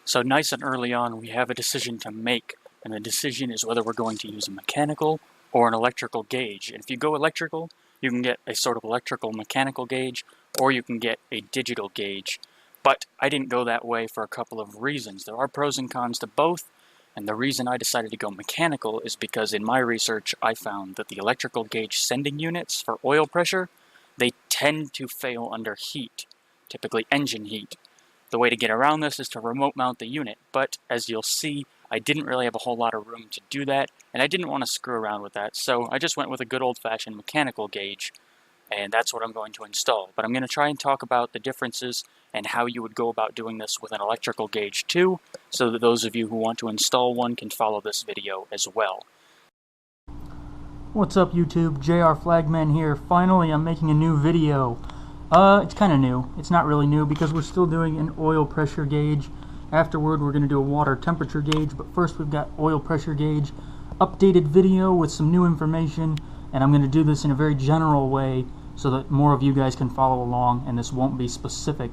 So nice and early on, we have a decision to make, and the decision is whether we're going to use a mechanical or an electrical gauge. And if you go electrical, you can get a sort of electrical mechanical gauge, or you can get a digital gauge. But I didn't go that way for a couple of reasons. There are pros and cons to both, and the reason I decided to go mechanical is because in my research I found that the electrical gauge sending units for oil pressure, they tend to fail under heat, typically engine heat. The way to get around this is to remote mount the unit, but as you'll see, I didn't really have a whole lot of room to do that, and I didn't want to screw around with that, so I just went with a good old-fashioned mechanical gauge, and that's what I'm going to install. But I'm going to try and talk about the differences and how you would go about doing this with an electrical gauge too, so that those of you who want to install one can follow this video as well. What's up YouTube, JR Flagman here. Finally I'm making a new video. It's kind of new. It's not really new because we're still doing an oil pressure gauge. Afterward we're going to do a water temperature gauge, but first we've got oil pressure gauge, updated video with some new information, and I'm going to do this in a very general way so that more of you guys can follow along and this won't be specific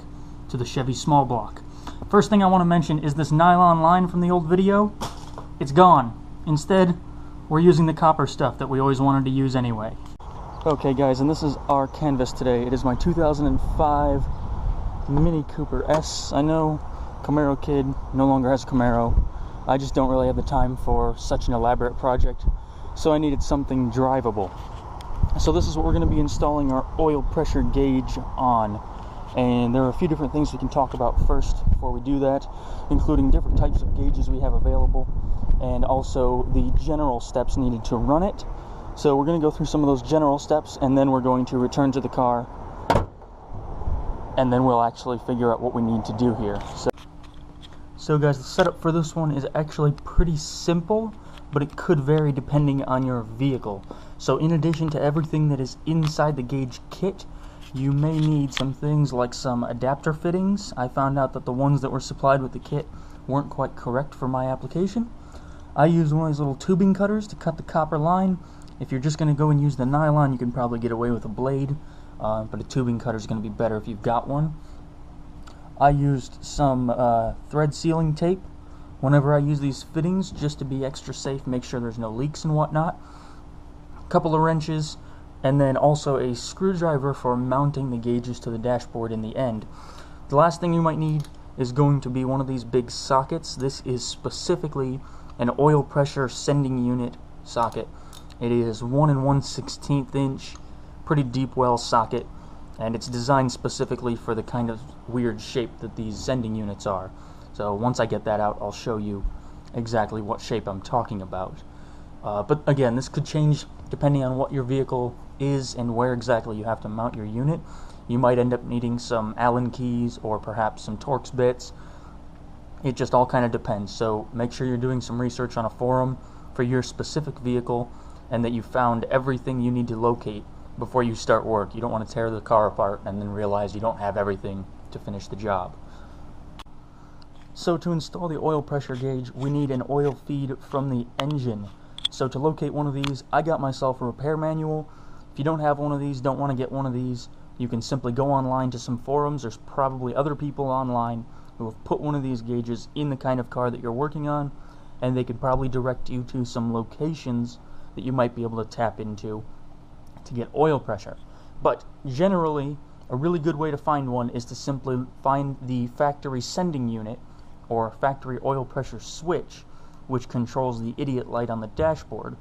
to the Chevy small block. First thing I want to mention is this nylon line from the old video. It's gone. Instead, we're using the copper stuff that we always wanted to use anyway. Okay guys, and this is our canvas today. It is my 2005 Mini Cooper S. I know Camaro Kid no longer has Camaro. I just don't really have the time for such an elaborate project, so I needed something drivable. So this is what we're going to be installing our oil pressure gauge on. And there are a few different things we can talk about first before we do that, including different types of gauges we have available, and also the general steps needed to run it. So we're going to go through some of those general steps, and then we're going to return to the car, and then we'll actually figure out what we need to do here. So guys, the setup for this one is actually pretty simple, but it could vary depending on your vehicle. So in addition to everything that is inside the gauge kit, you may need some things like some adapter fittings. I found out that the ones that were supplied with the kit weren't quite correct for my application. I used one of these little tubing cutters to cut the copper line. If you're just going to go and use the nylon, you can probably get away with a blade, but a tubing cutter is going to be better if you've got one. I used some thread sealing tape whenever I use these fittings, just to be extra safe, make sure there's no leaks and whatnot. A couple of wrenches, and then also a screwdriver for mounting the gauges to the dashboard in the end. The last thing you might need is going to be one of these big sockets. This is specifically an oil pressure sending unit socket. It is 1 1/16 inch, pretty deep well socket, and it's designed specifically for the kind of weird shape that these sending units are. So once I get that out, I'll show you exactly what shape I'm talking about. But again, this could change depending on what your vehicle is and where exactly you have to mount your unit. You might end up needing some Allen keys or perhaps some Torx bits. It just all kind of depends. So make sure you're doing some research on a forum for your specific vehicle, and that you found everything you need to locate before you start work. You don't want to tear the car apart and then realize you don't have everything to finish the job. So to install the oil pressure gauge, we need an oil feed from the engine. So to locate one of these, I got myself a repair manual. If you don't have one of these, don't want to get one of these, you can simply go online to some forums. There's probably other people online who have put one of these gauges in the kind of car that you're working on, and they could probably direct you to some locations that you might be able to tap into to get oil pressure. But generally, a really good way to find one is to simply find the factory sending unit or factory oil pressure switch, which controls the idiot light on the dashboard,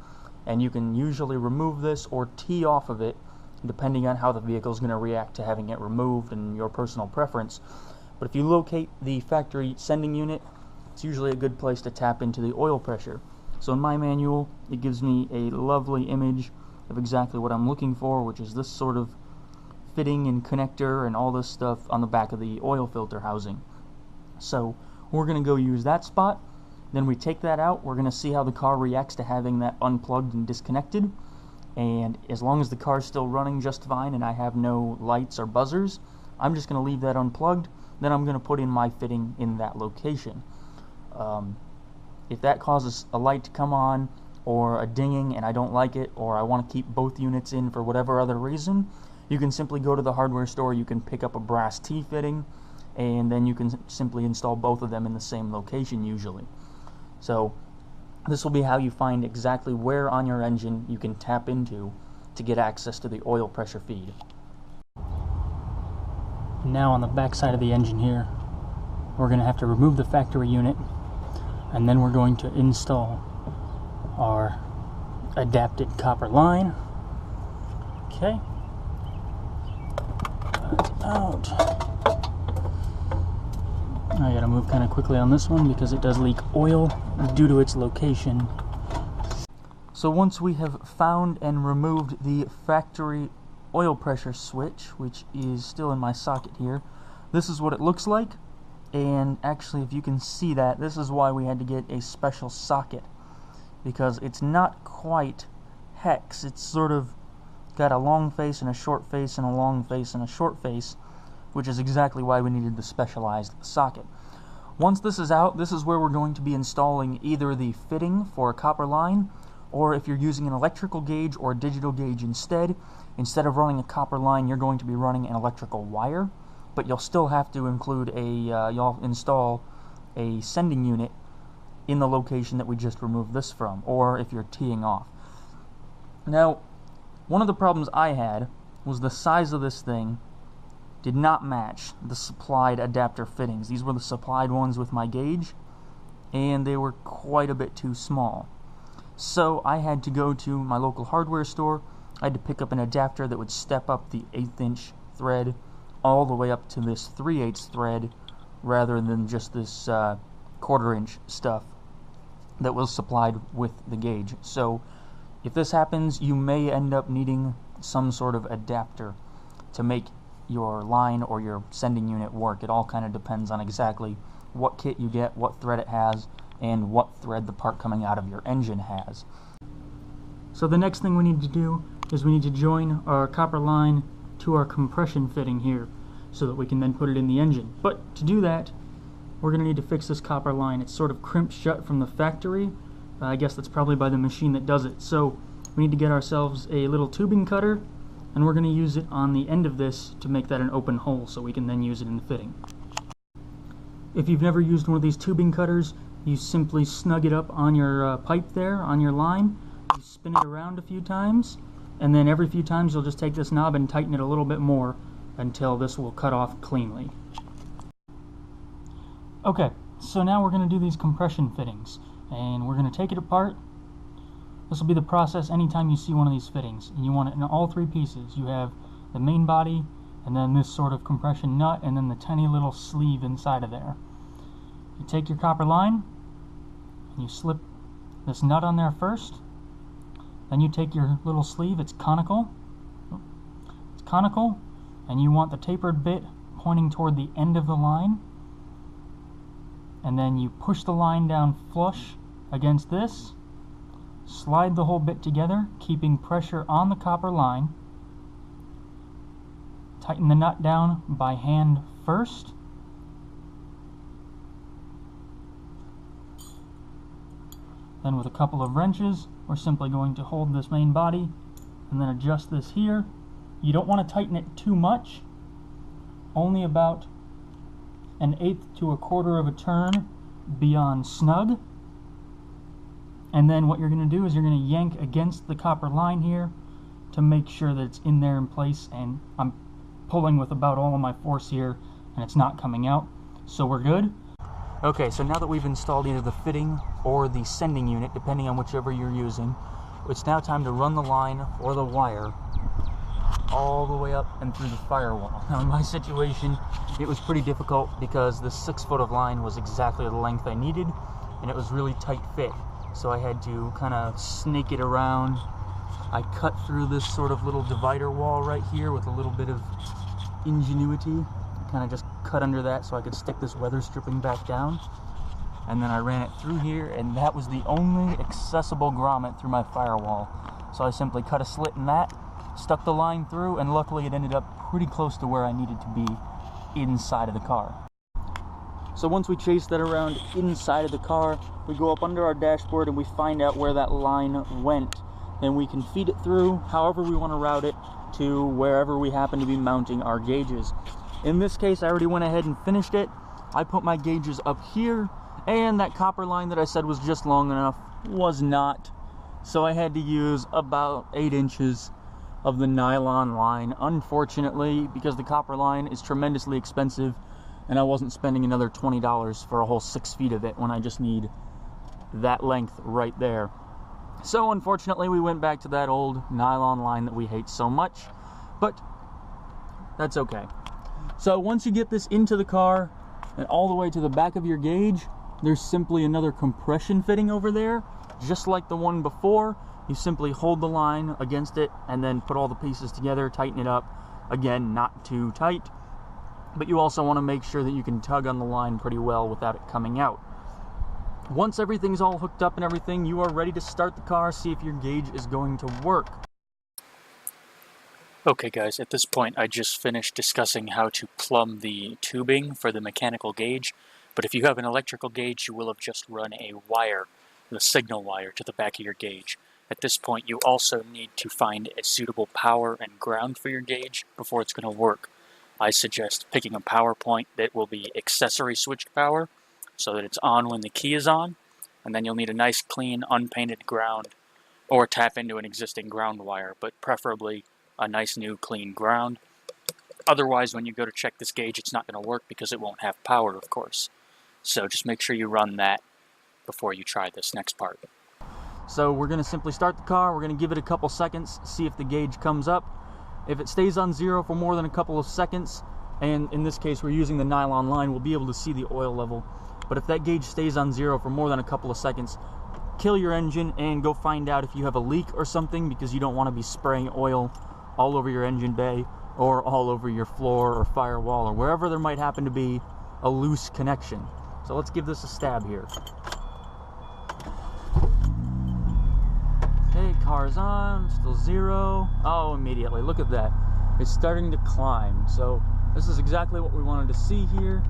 and you can usually remove this or tee off of it depending on how the vehicle is going to react to having it removed and your personal preference. But if you locate the factory sending unit, it's usually a good place to tap into the oil pressure. So in my manual, it gives me a lovely image of exactly what I'm looking for, which is this sort of fitting and connector and all this stuff on the back of the oil filter housing. So we're going to go use that spot. Then we take that out. We're going to see how the car reacts to having that unplugged and disconnected. And as long as the car's still running just fine and I have no lights or buzzers, I'm just going to leave that unplugged. Then I'm going to put in my fitting in that location. If that causes a light to come on or a dinging and I don't like it, or I want to keep both units in for whatever other reason, you can simply go to the hardware store. You can pick up a brass T-fitting and then you can simply install both of them in the same location usually. So this will be how you find exactly where on your engine you can tap into to get access to the oil pressure feed. Now on the back side of the engine here, we're going to have to remove the factory unit, and then we're going to install our adapted copper line. Okay. That's out. I gotta move kind of quickly on this one because it does leak oil due to its location. So once we have found and removed the factory oil pressure switch, which is still in my socket here, this is what it looks like. And actually, if you can see that, this is why we had to get a special socket, because it's not quite hex. It's sort of got a long face and a short face and a long face and a short face, which is exactly why we needed the specialized socket. Once this is out, this is where we're going to be installing either the fitting for a copper line, or if you're using an electrical gauge or a digital gauge instead of running a copper line, you're going to be running an electrical wire, but you'll still have to include you'll install a sending unit in the location that we just removed this from, or if you're teeing off. Now, one of the problems I had was the size of this thing did not match the supplied adapter fittings. These were the supplied ones with my gauge, and they were quite a bit too small. So I had to go to my local hardware store. I had to pick up an adapter that would step up the 1/8" thread all the way up to this 3/8 thread, rather than just this 1/4" stuff that was supplied with the gauge. So if this happens, you may end up needing some sort of adapter to make your line or your sending unit work. It all kind of depends on exactly what kit you get, what thread it has, and what thread the part coming out of your engine has. So the next thing we need to do is we need to join our copper line to our compression fitting here so that we can then put it in the engine. But to do that, we're going to need to fix this copper line. It's sort of crimped shut from the factory. I guess that's probably by the machine that does it. So we need to get ourselves a little tubing cutter, and we're going to use it on the end of this to make that an open hole so we can then use it in the fitting. If you've never used one of these tubing cutters, you simply snug it up on your pipe there, on your line. You spin it around a few times, and then every few times you'll just take this knob and tighten it a little bit more until this will cut off cleanly. Okay, so now we're going to do these compression fittings, and we're going to take it apart. This will be the process anytime you see one of these fittings, and you want it in all three pieces. You have the main body, and then this sort of compression nut, and then the tiny little sleeve inside of there. You take your copper line, and you slip this nut on there first. Then you take your little sleeve, it's conical, and you want the tapered bit pointing toward the end of the line. And then you push the line down flush against this, slide the whole bit together, keeping pressure on the copper line. Tighten the nut down by hand first. Then with a couple of wrenches, we're simply going to hold this main body and then adjust this here. You don't want to tighten it too much, only about 1/8 to 1/4 of a turn beyond snug. And then what you're going to do is you're going to yank against the copper line here to make sure that it's in there in place, and I'm pulling with about all of my force here and it's not coming out, so we're good. Okay, so now that we've installed either the fitting or the sending unit, depending on whichever you're using, it's now time to run the line or the wire all the way up and through the firewall. Now in my situation, it was pretty difficult because the 6 foot of line was exactly the length I needed, and it was really tight fit. So I had to kind of snake it around. I cut through this sort of little divider wall right here with a little bit of ingenuity. Kind of just cut under that so I could stick this weather stripping back down. And then I ran it through here, and that was the only accessible grommet through my firewall. So I simply cut a slit in that, stuck the line through, and luckily it ended up pretty close to where I needed to be inside of the car. So once we chase that around inside of the car, we go up under our dashboard and we find out where that line went. Then we can feed it through however we want to route it to wherever we happen to be mounting our gauges. In this case, I already went ahead and finished it. I put my gauges up here, and that copper line that I said was just long enough was not. So I had to use about 8 inches of the nylon line, unfortunately, because the copper line is tremendously expensive, and I wasn't spending another $20 for a whole 6 feet of it when I just need that length right there. So unfortunately, we went back to that old nylon line that we hate so much, but that's okay. So once you get this into the car and all the way to the back of your gauge, there's simply another compression fitting over there, just like the one before. You simply hold the line against it and then put all the pieces together, tighten it up. Again, not too tight, but you also want to make sure that you can tug on the line pretty well without it coming out. Once everything's all hooked up and everything, you are ready to start the car, see if your gauge is going to work. Okay guys, at this point I just finished discussing how to plumb the tubing for the mechanical gauge, but if you have an electrical gauge, you will have just run a wire, the signal wire, to the back of your gauge. At this point, you also need to find a suitable power and ground for your gauge before it's going to work. I suggest picking a power point that will be accessory switched power, so that it's on when the key is on, and then you'll need a nice clean unpainted ground, or tap into an existing ground wire, but preferably a nice new clean ground. Otherwise, when you go to check this gauge, it's not going to work because it won't have power, of course. So just make sure you run that before you try this next part. So we're going to simply start the car, we're going to give it a couple seconds, see if the gauge comes up. If it stays on 0 for more than a couple of seconds, and in this case we're using the nylon line, we'll be able to see the oil level. But if that gauge stays on 0 for more than a couple of seconds, kill your engine and go find out if you have a leak or something, because you don't want to be spraying oil all over your engine bay or all over your floor or firewall or wherever there might happen to be a loose connection. So let's give this a stab here. Okay, car's on, still 0. Oh, immediately, look at that. It's starting to climb. So this is exactly what we wanted to see here.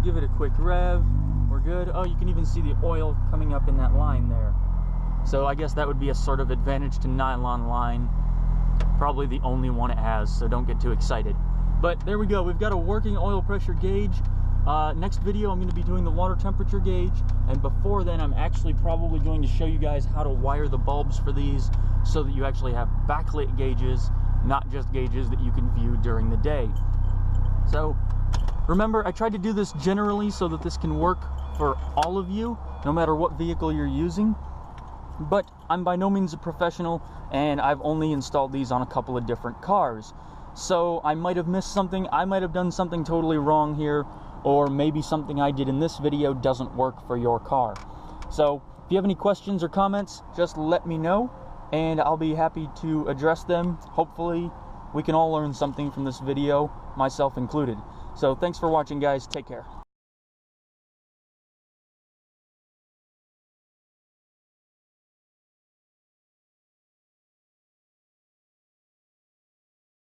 Give it a quick rev. We're good. Oh, you can even see the oil coming up in that line there. So I guess that would be a sort of advantage to nylon line. Probably the only one it has, so don't get too excited. But there we go. We've got a working oil pressure gauge. Next video, I'm going to be doing the water temperature gauge, and before then, I'm actually probably going to show you guys how to wire the bulbs for these so that you actually have backlit gauges, not just gauges that you can view during the day. So remember, I tried to do this generally so that this can work for all of you, no matter what vehicle you're using. But I'm by no means a professional, and I've only installed these on a couple of different cars. So I might have missed something, I might have done something totally wrong here, or maybe something I did in this video doesn't work for your car. So if you have any questions or comments, just let me know, and I'll be happy to address them. Hopefully we can all learn something from this video, myself included. So thanks for watching, guys. Take care.